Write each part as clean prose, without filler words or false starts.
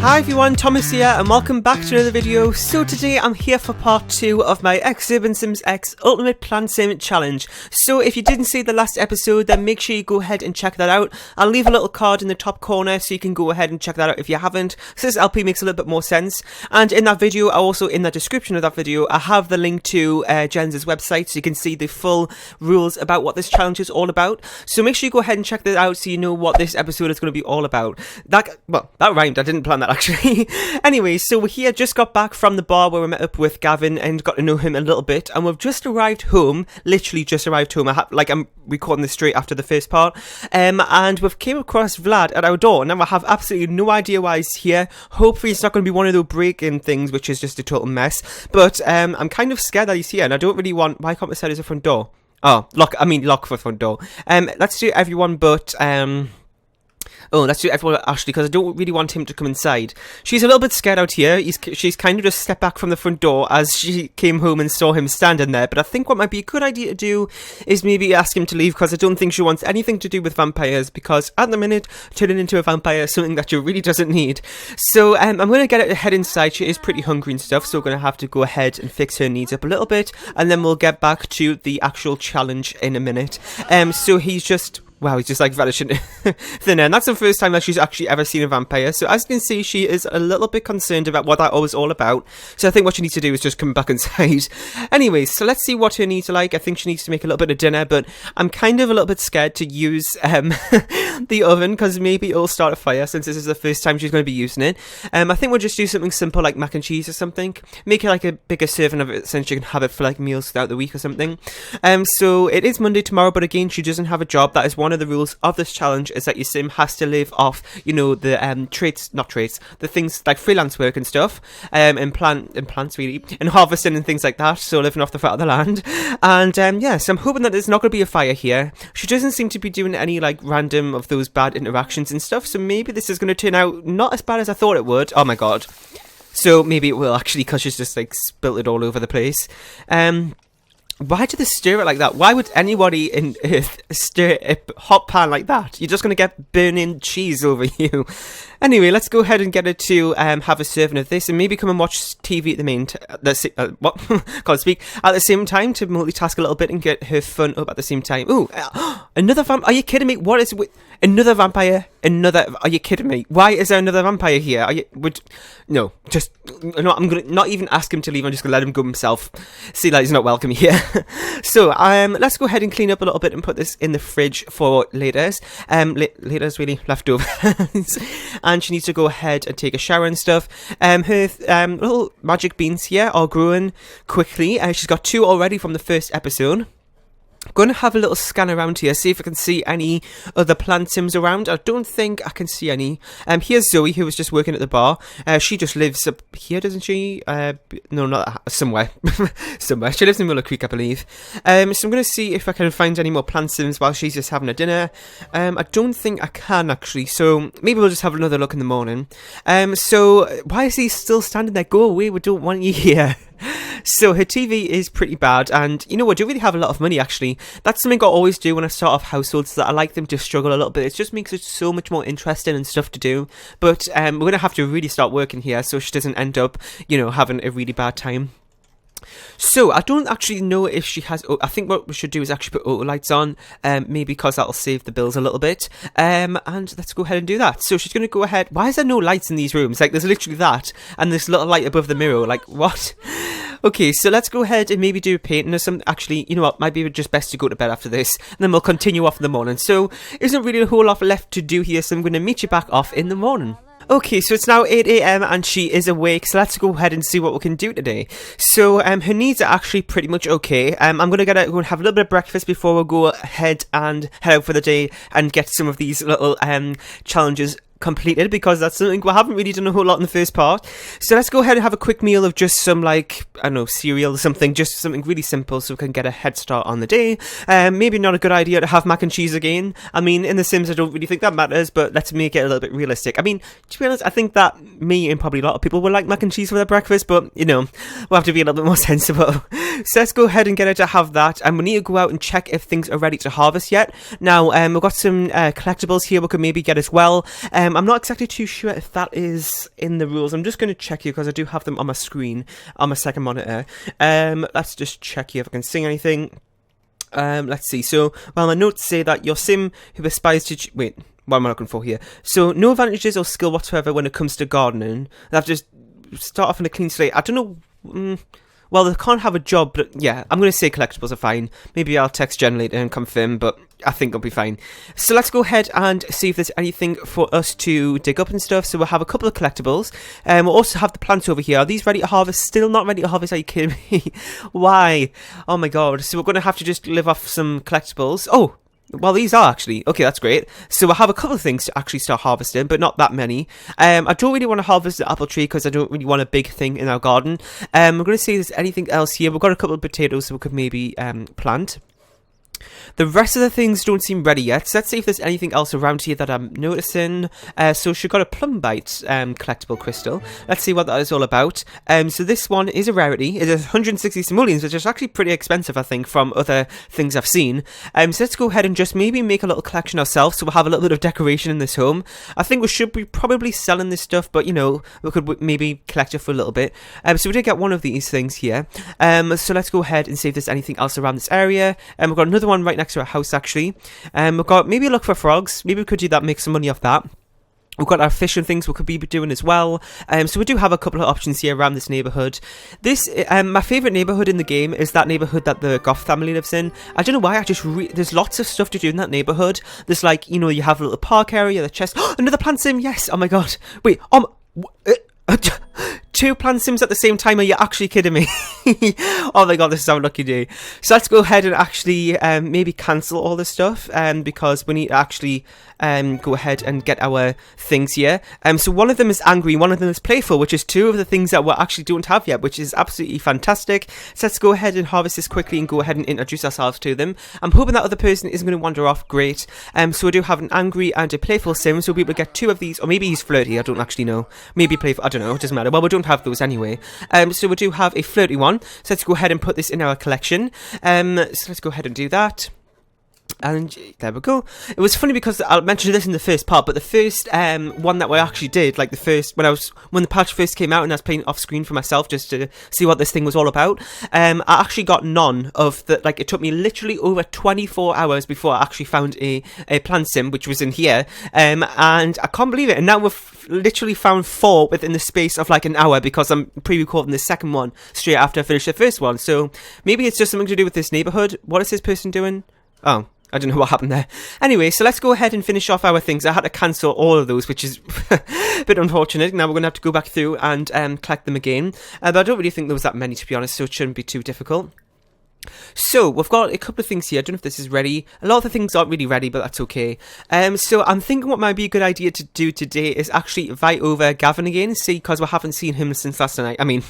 Hi everyone, Thomas here and welcome back to another video. So today I'm here for part 2 of my X-Urban Sims X Ultimate PLANTSIM Challenge. So if you didn't see the last episode, then make sure you go ahead and check that out. I'll leave a little card in the top corner so you can go ahead and check that out if you haven't. So this LP makes a little bit more sense. And in that video, also in the description of that video, I have the link to Jens' website so you can see the full rules about what this challenge is all about. So make sure you go ahead and check that out so you know what this episode is going to be all about. That rhymed, I didn't plan that actually. Anyway, so we're here, just got back from the bar where we met up with Gavin and got to know him a little bit, and we've just arrived home, literally just arrived home. I'm recording this straight after the first part, and we've came across Vlad at our door. Now I have absolutely no idea why he's here. Hopefully it's not going to be one of those break-in things, which is just a total mess, but I'm kind of scared that he's here, and I don't really want, why can't we set as a front door? Oh, lock for front door. Let's do everyone but, let's do everyone Ashley, because I don't really want him to come inside. She's a little bit scared out here. She's kind of just stepped back from the front door as she came home and saw him standing there. But I think what might be a good idea to do is maybe ask him to leave, because I don't think she wants anything to do with vampires, because at the minute, turning into a vampire is something that she really doesn't need. So I'm going to get her to head inside. She is pretty hungry and stuff, so we're going to have to go ahead and fix her needs up a little bit, and then we'll get back to the actual challenge in a minute. So he's just... wow, he's just like vanishing thin air. And that's the first time that she's actually ever seen a vampire. So as you can see, she is a little bit concerned about what that was all about. So I think what she needs to do is just come back inside. Anyways, so let's see what her needs are like. I think she needs to make a little bit of dinner, but I'm kind of a little bit scared to use the oven, because maybe it'll start a fire since this is the first time she's going to be using it. I think we'll just do something simple like mac and cheese or something. Make it like a bigger serving of it since she can have it for like meals throughout the week or something. So it is Monday tomorrow, but again, she doesn't have a job. That is one of the rules of this challenge, is that your sim has to live off, you know, the the things like freelance work and stuff, and plants really, and harvesting and things like that, so living off the fat of the land. And yeah, so I'm hoping that there's not going to be a fire here. She doesn't seem to be doing any like random of those bad interactions and stuff, so maybe this is going to turn out not as bad as I thought it would. Oh my god. So maybe it will actually, because she's just like spilt it all over the place. Why do they stir it like that? Why would anybody in Earth stir a hot pan like that? You're just going to get burning cheese over you. Anyway, let's go ahead and get her to have a serving of this, and maybe come and watch TV at the same time, to multitask a little bit and get her fun up at the same time. Ooh, another vampire? Are you kidding me? What is it? Another vampire? Are you kidding me? Why is there another vampire here? No, I'm gonna not even ask him to leave. I'm just gonna let him go himself. See that he's not welcome here. So let's go ahead and clean up a little bit and put this in the fridge for later's. Later's really leftovers. And she needs to go ahead and take a shower and stuff. Her little magic beans here are growing quickly. She's got 2 already from the first episode. I'm going to have a little scan around here, see if I can see any other PLANTSIMs around. I don't think I can see any. Here's Zoe, who was just working at the bar. She just lives up here, doesn't she? No, not somewhere. Somewhere. She lives in Willow Creek, I believe. So I'm going to see if I can find any more PLANTSIMs while she's just having a dinner. I don't think I can, actually. So maybe we'll just have another look in the morning. So why is he still standing there? Go away, we don't want you here. So her TV is pretty bad, and you know what, I do really have a lot of money actually. That's something I always do when I start off households, that I like them to struggle a little bit. It just makes it so much more interesting and stuff to do. But we're going to have to really start working here so she doesn't end up, you know, having a really bad time. So, I don't actually know if she has... I think what we should do is actually put auto lights on, maybe because that'll save the bills a little bit. And let's go ahead and do that. So, she's going to go ahead... Why is there no lights in these rooms? Like, there's literally that, and this little light above the mirror. Like, what? Okay, so let's go ahead and maybe do a painting or something. Actually, you know what? Might be just best to go to bed after this, and then we'll continue off in the morning. So, isn't really a whole lot left to do here, so I'm going to meet you back off in the morning. Okay, so it's now 8 AM and she is awake, so let's go ahead and see what we can do today. So, her needs are actually pretty much okay. I'm going to go and have a little bit of breakfast before we go ahead and head out for the day and get some of these little challenges completed, because that's something we haven't really done a whole lot in the first part. So let's go ahead and have a quick meal of just some, like, I don't know, cereal or something, just something really simple so we can get a head start on the day. Maybe not a good idea to have mac and cheese again. I mean, in The Sims, I don't really think that matters, but let's make it a little bit realistic. I mean, to be honest, I think that me and probably a lot of people would like mac and cheese for their breakfast, but, you know, we'll have to be a little bit more sensible. So let's go ahead and get her to have that, and we need to go out and check if things are ready to harvest yet. Now, we've got some collectibles here we could maybe get as well. I'm not exactly too sure if that is in the rules. I'm just going to check here because I do have them on my screen, on my second monitor. Let's just check here if I can see anything. Let's see. So, well, my notes say that your sim who aspires to... Wait, what am I looking for here? So, no advantages or skill whatsoever when it comes to gardening. They have to just start off on a clean slate. I don't know... Well, they can't have a job, but yeah, I'm going to say collectibles are fine. Maybe I'll text Jen later and confirm, but I think it'll be fine. So let's go ahead and see if there's anything for us to dig up and stuff. So we'll have a couple of collectibles. We'll also have the plants over here. Are these ready to harvest? Still not ready to harvest, are you kidding me? Why? Oh my god. So we're going to have to just live off some collectibles. Oh! Well, these are actually... Okay, that's great. So we'll have a couple of things to actually start harvesting, but not that many. I don't really want to harvest the apple tree because I don't really want a big thing in our garden. We're going to see if there's anything else here. We've got a couple of potatoes so we could maybe plant. The rest of the things don't seem ready yet, so let's see if there's anything else around here that I'm noticing. So she got a plumbite collectible crystal. Let's see what that is all about. So this one is a rarity. It is 160 simoleons, which is actually pretty expensive, I think, from other things I've seen. So let's go ahead and just maybe make a little collection ourselves, so we'll have a little bit of decoration in this home. I think we should be probably selling this stuff, but, you know, we could maybe collect it for a little bit. So we did get one of these things here. So let's go ahead and see if there's anything else around this area. We've got another one right next to our house, actually. We've got maybe a look for frogs. Maybe we could do that, make some money off that. We've got our fish and things we could be doing as well. So we do have a couple of options here around this neighbourhood. This, my favourite neighbourhood in the game is that neighbourhood that the Goth family lives in. I don't know why, there's lots of stuff to do in that neighbourhood. There's like, you know, you have a little park area, the chest. Another plant sim, yes! Oh my god. Wait, 2 plant sims at the same time, are you actually kidding me? Oh my god, this is our lucky day. So let's go ahead and actually maybe cancel all this stuff because we need to actually go ahead and get our things here. So one of them is angry, one of them is playful, which is 2 of the things that we actually don't have yet, which is absolutely fantastic. So let's go ahead and harvest this quickly and go ahead and introduce ourselves to them. I'm hoping that other person isn't going to wander off. Great. So we do have an angry and a playful sim, so we'll be able to get 2 of these, or maybe he's flirty, I don't actually know. Maybe playful, I don't know, it doesn't matter. Well, we don't have those anyway. So we do have a flirty one, so let's go ahead and put this in our collection. So let's go ahead and do that. And there we go. It was funny because I mentioned this in the first part, but the first one that we actually did, like the first, when the patch first came out and I was playing off screen for myself just to see what this thing was all about, I actually got none of the, like, it took me literally over 24 hours before I actually found a plant sim, which was in here, and I can't believe it, and now we've literally found 4 within the space of like an hour because I'm pre-recording the second one straight after I finished the first one. So maybe it's just something to do with this neighbourhood. What is this person doing? Oh, I don't know what happened there. Anyway, so let's go ahead and finish off our things. I had to cancel all of those, which is a bit unfortunate. Now we're going to have to go back through and collect them again. But I don't really think there was that many, to be honest, so it shouldn't be too difficult. So, we've got a couple of things here. I don't know if this is ready. A lot of the things aren't really ready, but that's okay. So I'm thinking what might be a good idea to do today is actually invite over Gavin again, see, because we haven't seen him since last night. I mean,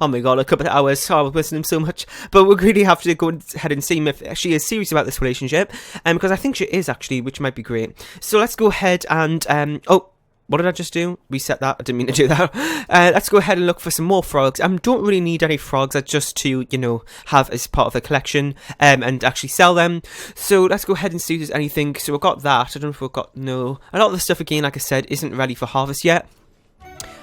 oh my god, a couple of hours. Oh, I've missed him so much. But we really have to go ahead and see him if she is serious about this relationship, because I think she is actually, which might be great. So let's go ahead and, what did I just do? Reset that. I didn't mean to do that. Let's go ahead and look for some more frogs. I don't really need any frogs. I just to, you know, have as part of the collection and actually sell them. So let's go ahead and see if there's anything. So we've got that. I don't know if we've got, no. A lot of the stuff, again, like I said, isn't ready for harvest yet.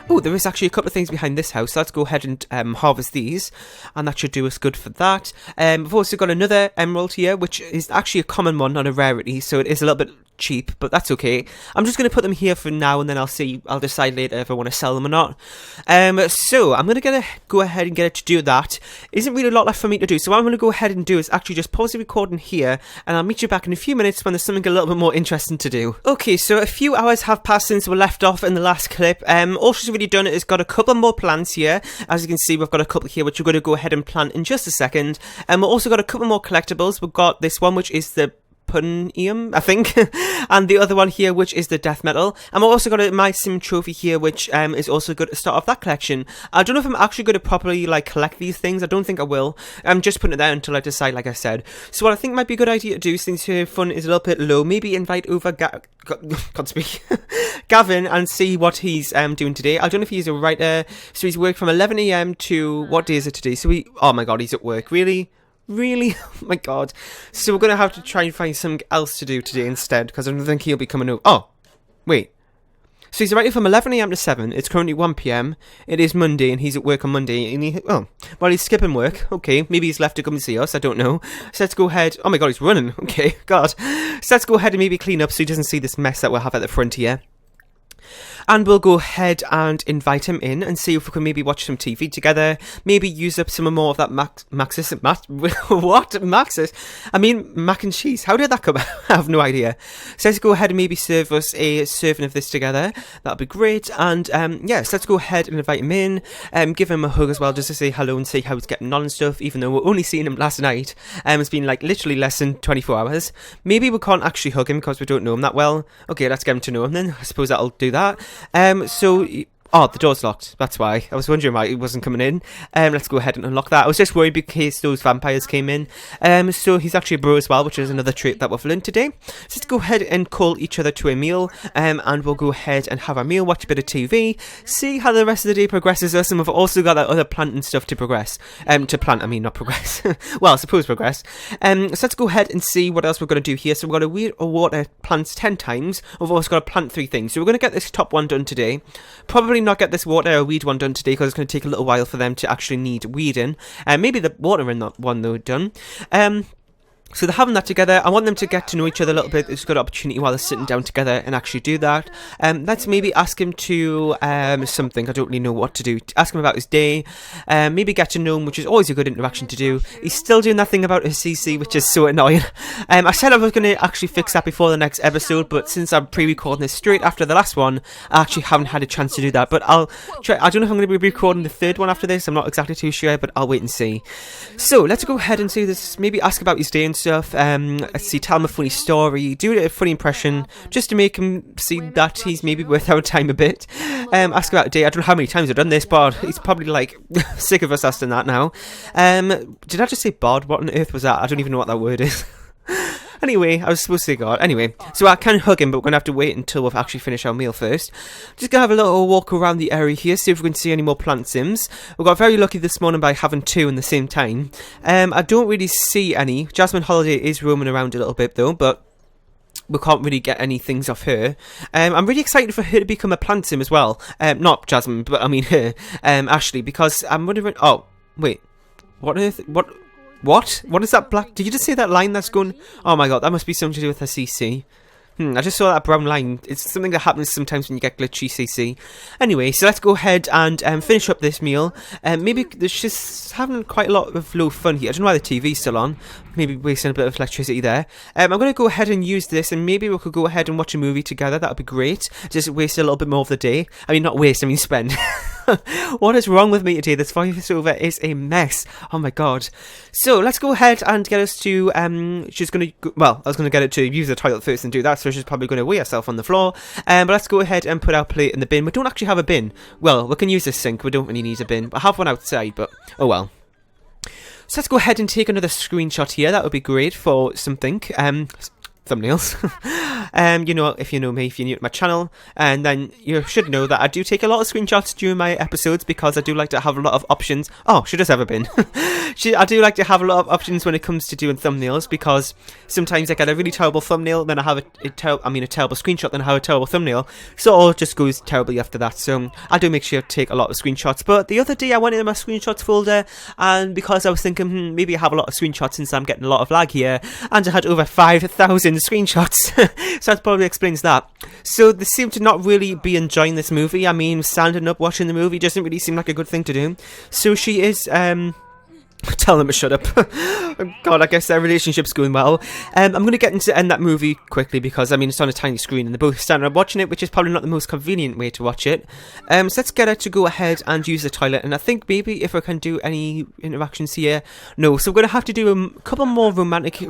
Oh, there is actually a couple of things behind this house. So let's go ahead and harvest these. And that should do us good for that. We've also got another emerald here, which is actually a common one, not a rarity. So it is a little bit cheap, but that's okay. I'm just going to put them here for now, and then I'll decide later if I want to sell them or not. So I'm going to go ahead and get it to do that. Isn't really a lot left for me to do, so what I'm going to go ahead and do is actually just pause the recording here, and I'll meet you back in a few minutes when there's something a little bit more interesting to do. Okay, so a few hours have passed since we left off in the last clip. All she's really done is got a couple more plants here. As you can see, we've got a couple here which we're going to go ahead and plant in just a second. We've also got a couple more collectibles. We've got this one, which is the Punium, I think, and the other one here, which is the death metal. And I've also got my sim trophy here, which is also good to start off that collection. I don't know if I'm actually going to properly like collect these things. I don't think I will. I'm just putting it there until I decide, like I said. So what I think might be a good idea to do, since her fun is a little bit low, maybe invite over can't speak Gavin and see what he's doing today. I don't know if he's a writer, so he's worked from 11 AM to what day is it today? So oh my god, he's at work. Really? Oh my god. So we're going to have to try and find something else to do today instead, because I don't think he'll be coming over. Oh, wait. So he's writing from 11 AM to 7. It's currently 1 PM. It is Monday, and he's at work on Monday. And he's skipping work. Okay, maybe he's left to come and see us. I don't know. So let's go ahead. Oh my god, he's running. Okay, god. So let's go ahead and maybe clean up so he doesn't see this mess that we'll have at the front here. And we'll go ahead and invite him in and see if we can maybe watch some TV together. Maybe use up some more of that Maxis. I mean, mac and cheese. How did that come out? I have no idea. So let's go ahead and maybe serve us a serving of this together. That'd be great. And yes, let's go ahead and invite him in. Give him a hug as well, just to say hello and see how he's getting on and stuff. Even though we're only seeing him last night. It's been like literally less than 24 hours. Maybe we can't actually hug him because we don't know him that well. Okay, let's get him to know him then. I suppose that'll do that. Oh, the door's locked. That's why. I was wondering why he wasn't coming in. Let's go ahead and unlock that. I was just worried because those vampires came in. So he's actually a bro as well, which is another trait that we've learned today. So let's go ahead and call each other to a meal. And we'll go ahead and have our meal, watch a bit of TV, see how the rest of the day progresses us. And we've also got that other plant and stuff to progress. To plant, I mean, not progress. Well, I suppose progress. So let's go ahead and see what else we're going to do here. So we've got to weed or water plants 10 times. We've also got to plant 3 things. So we're going to get this top one done today. Probably not get this water or weed one done today because it's going to take a little while for them to actually need weeding. Maybe the water in that one though done. So they're having that together. I want them to get to know each other a little bit. It's a good opportunity while they're sitting down together and actually do that. Let's maybe ask him to something. I don't really know what to do. Ask him about his day. Maybe get to know him, which is always a good interaction to do. He's still doing that thing about his CC, which is so annoying. I said I was going to actually fix that before the next episode, but since I'm pre-recording this straight after the last one, I actually haven't had a chance to do that. But I'll try. I don't know if I'm going to be recording the 3rd one after this. I'm not exactly too sure, but I'll wait and see. So let's go ahead and see this. Maybe ask about his day and stuff. Let's see, tell him a funny story, do a funny impression, just to make him see that he's maybe worth our time a bit. Ask about a day. I don't know how many times I've done this, but he's probably like sick of us asking that now. Did I just say bod? What on earth was that? I don't even know what that word is. Anyway, I was supposed to say God. Anyway, so I can hug him, but we're going to have to wait until we've actually finished our meal first. Just going to have a little walk around the area here, see if we can see any more plant sims. We got very lucky this morning by having 2 in the same time. I don't really see any. Jasmine Holiday is roaming around a little bit though, but we can't really get any things off her. I'm really excited for her to become a plant sim as well. Not Jasmine, but I mean her, Ashley, because I'm wondering... Oh, wait. What on earth... What? What is that black... Did you just say that line that's going... Oh my god, that must be something to do with her CC. I just saw that brown line. It's something that happens sometimes when you get glitchy CC. Anyway, so let's go ahead and finish up this meal. Maybe there's just having quite a lot of low fun here. I don't know why the TV's still on. Maybe wasting a bit of electricity there. I'm going to go ahead and use this, and maybe we could go ahead and watch a movie together. That would be great. Just waste a little bit more of the day. I mean, not waste, I mean spend. What is wrong with me today? This voiceover is a mess. Oh my god. So let's go ahead and get us to she's gonna well, I was gonna get it to use the toilet first and do that, so she's probably gonna weigh herself on the floor. But let's go ahead and put our plate in the bin. We don't actually have a bin. Well, we can use this sink, we don't really need a bin. I have one outside, but oh well. So let's go ahead and take another screenshot here. That would be great for something. Thumbnails. You know, if you know me, if you're new to my channel, and then you should know that I do take a lot of screenshots during my episodes because I do like to have a lot of options. Oh, she does have a bin. I do like to have a lot of options when it comes to doing thumbnails, because sometimes I get a really terrible thumbnail, then I have a terrible screenshot, then I have a terrible thumbnail, so it all just goes terribly after that. So I do make sure to take a lot of screenshots. But the other day I went in my screenshots folder, and because I was thinking maybe I have a lot of screenshots since I'm getting a lot of lag here, and I had over 5,000 screenshots. So that probably explains that. So they seem to not really be enjoying this movie. I mean, standing up watching the movie doesn't really seem like a good thing to do. So she is tell them to shut up. God, I guess their relationship's going well. I'm going to get into end that movie quickly because, I mean, it's on a tiny screen and they're both standing up watching it, which is probably not the most convenient way to watch it. So let's get her to go ahead and use the toilet, and I think maybe if I can do any interactions here. No, so we're going to have to do a couple more romantic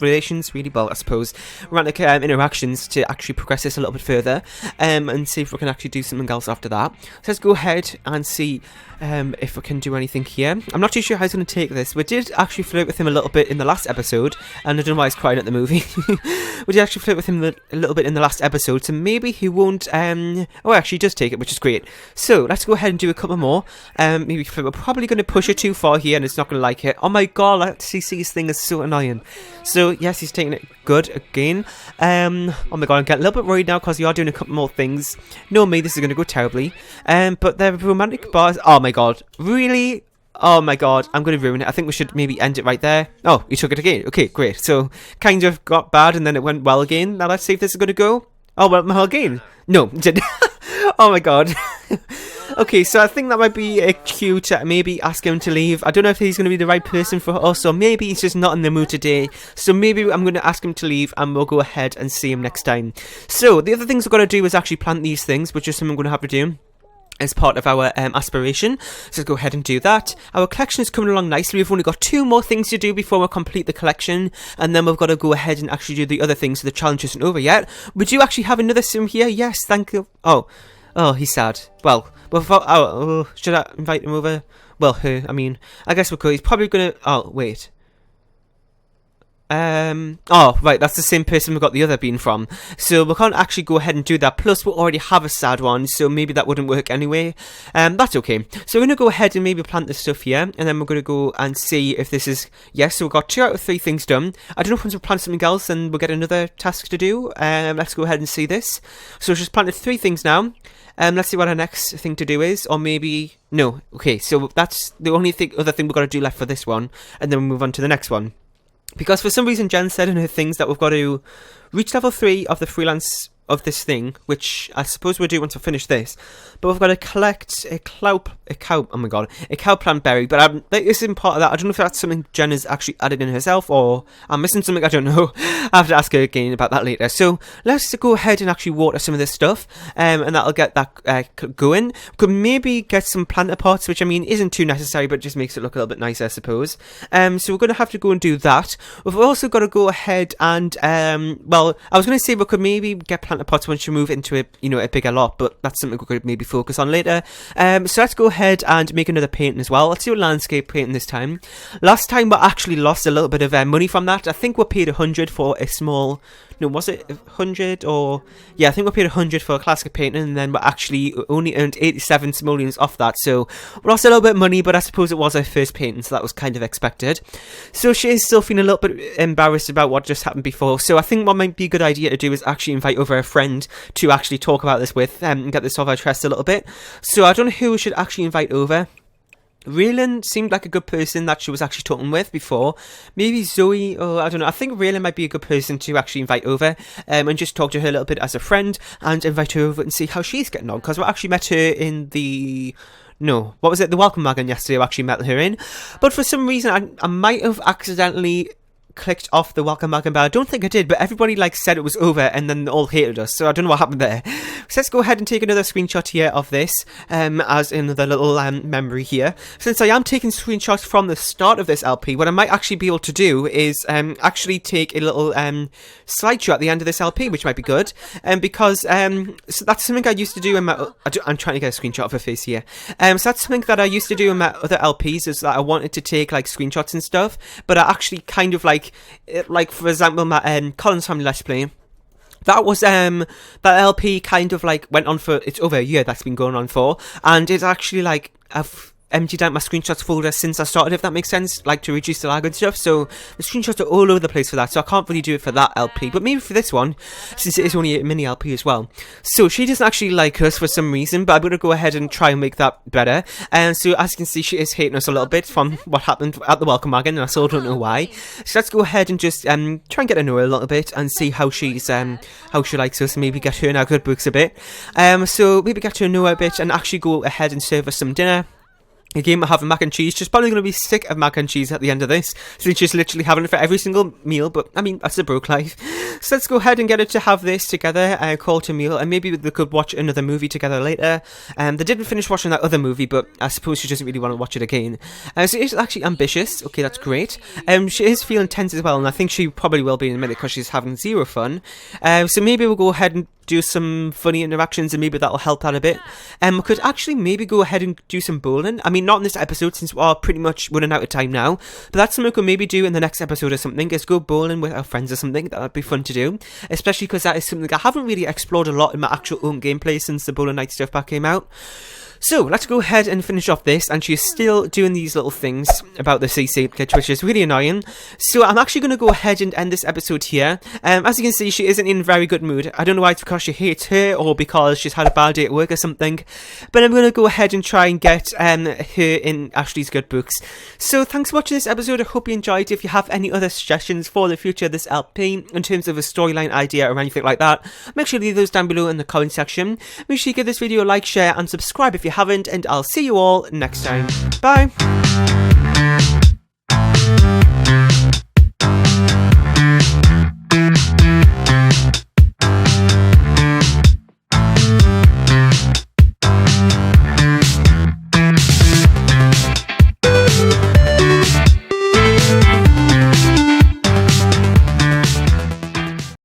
relations, really, well, I suppose, romantic interactions to actually progress this a little bit further, and see if we can actually do something else after that. So let's go ahead and see if we can do anything here. I'm not too sure how he's going to take this. We did actually flirt with him a little bit in the last episode, and I don't know why he's crying at the movie. We did actually flirt with him a little bit in the last episode, so maybe he won't, oh, actually he does take it, which is great. So let's go ahead and do a couple more. Maybe we're probably going to push it too far here, and it's not going to like it. Oh my god, that CC's thing is so annoying. So yes, he's taking it good again. Oh my god, I'm getting a little bit worried now because you are doing a couple more things. No, me, this is going to go terribly. But the romantic bars, oh my god, really? Oh my god, I'm going to ruin it. I think we should maybe end it right there. Oh, you took it again. Okay, great. So, kind of got bad and then it went well again. Now let's see if this is going to go. Oh, well again. No, it didn't. Oh my god. Okay, so I think that might be a cue to maybe ask him to leave. I don't know if he's going to be the right person for us, or maybe he's just not in the mood today. So maybe I'm going to ask him to leave and we'll go ahead and see him next time. So, the other things we've got to do is actually plant these things, which is something I'm going to have to do as part of our aspiration. So let's go ahead and do that. Our collection is coming along nicely. We've only got 2 more things to do before we complete the collection, and then we've got to go ahead and actually do the other things, so the challenge isn't over yet. Would you actually have another sim here? Yes, thank you. Oh, he's sad. Well, should I invite him over? Well, her, I mean, I guess we could. He's probably gonna, oh, wait. Oh, right, that's the same person we got the other bean from. So we can't actually go ahead and do that. Plus, we already have a sad one, so maybe that wouldn't work anyway. That's okay. So we're going to go ahead and maybe plant this stuff here, and then we're going to go and see if this is... Yes, so we've got 2 out of 3 things done. I don't know if once we plant something else, then we'll get another task to do. Let's go ahead and see this. So we've just planted 3 things now. Let's see what our next thing to do is, or maybe... No, okay, so that's the only other thing we've got to do left for this one, and then we'll move on to the next one. Because for some reason Jen said in her things that we've got to reach level 3 of the freelance of this thing, which I suppose we'll do once we finish this. But we've got to collect a cow plant berry. But this isn't part of that. I don't know if that's something Jen has actually added in herself, or I'm missing something, I don't know. I have to ask her again about that later. So let's go ahead and actually water some of this stuff, and that'll get that going. We could maybe get some planter pots, which I mean isn't too necessary, but just makes it look a little bit nicer, I suppose. So we're going to have to go and do that. We've also got to go ahead and, well, I was going to say we could maybe get planter pots once you move into a bigger lot, but that's something we could maybe focus on later. So let's go ahead and make another painting as well. Let's do a landscape painting this time. Last time we actually lost a little bit of money from that. I think we paid 100 for a small... No, was it 100 or... Yeah, I think we paid 100 for a classic painting, and then we actually only earned 87 simoleons off that. So we lost a little bit of money, but I suppose it was our first painting, so that was kind of expected. So she is still feeling a little bit embarrassed about what just happened before. So I think what might be a good idea to do is actually invite over a friend to actually talk about this with, and get this off our chest a little bit. So I don't know who we should actually invite over. Raylan seemed like a good person that she was actually talking with before. Maybe Zoe, or I don't know. I think Raylan might be a good person to actually invite over, and just talk to her a little bit as a friend, and invite her over and see how she's getting on. Because we actually met her in the... No, what was it? The Welcome Wagon yesterday we actually met her in. But for some reason, I might have accidentally clicked off the welcome wagon, but I don't think I did, but everybody said it was over and then all hated us, so I don't know what happened there. So let's go ahead and take another screenshot here of this, as another little memory here. Since I am taking screenshots from the start of this LP, what I might actually be able to do is actually take a little slideshow at the end of this LP, which might be good, because so that's something I used to do in my... I'm trying to get a screenshot of her face here. So that's something that I used to do in my other LPs, is that I wanted to take screenshots and stuff, but I actually kind of like for example my Colin's Family Let's Play, that was that LP kind of went on for, it's over a year that's been going on for, and it's actually I've emptied out my screenshots folder since I started, if that makes sense, to reduce the lag and stuff. So the screenshots are all over the place for that, so I can't really do it for that LP, but maybe for this one, since it is only a mini LP as well. So she doesn't actually like us for some reason, but I'm going to go ahead and try and make that better. And so as you can see, she is hating us a little bit from what happened at the welcome wagon, and I still don't know why. So let's go ahead and just try and get to know her a little bit and see how she's how she likes us, and maybe get her in our good books a bit. So maybe get to know her a bit and actually go ahead and serve us some dinner. a game of having mac and cheese. She's probably going to be sick of mac and cheese at the end of this, so she's literally having it for every single meal, but I mean, that's a broke life. So let's go ahead and get her to have this together, call it a meal, and maybe they could watch another movie together later. They didn't finish watching that other movie, but I suppose she doesn't really want to watch it again. So she's actually ambitious. Okay, that's great. She is feeling tense as well, and I think she probably will be in a minute because she's having zero fun. So maybe we'll go ahead and do some funny interactions, and maybe that'll help out a bit. We could actually maybe go ahead and do some bowling. I mean, not in this episode since we're pretty much running out of time now, but that's something we could maybe do in the next episode or something, is go bowling with our friends or something. That would be fun to do, especially because that is something I haven't really explored a lot in my actual own gameplay since the Bowling Night stuff pack came out. So let's go ahead and finish off this, and she's still doing these little things about the CC glitch, which is really annoying. So I'm actually going to go ahead and end this episode here. As you can see, she isn't in a very good mood. I don't know why it's because she hates her or because she's had a bad day at work or something, but I'm going to go ahead and try and get her in Ashley's good books. So thanks for watching this episode. I hope you enjoyed. If you have any other suggestions for the future of this LP in terms of a storyline idea or anything like that, make sure to leave those down below in the comment section. Make sure you give this video a like, share and subscribe if you haven't, and I'll see you all next time. Bye!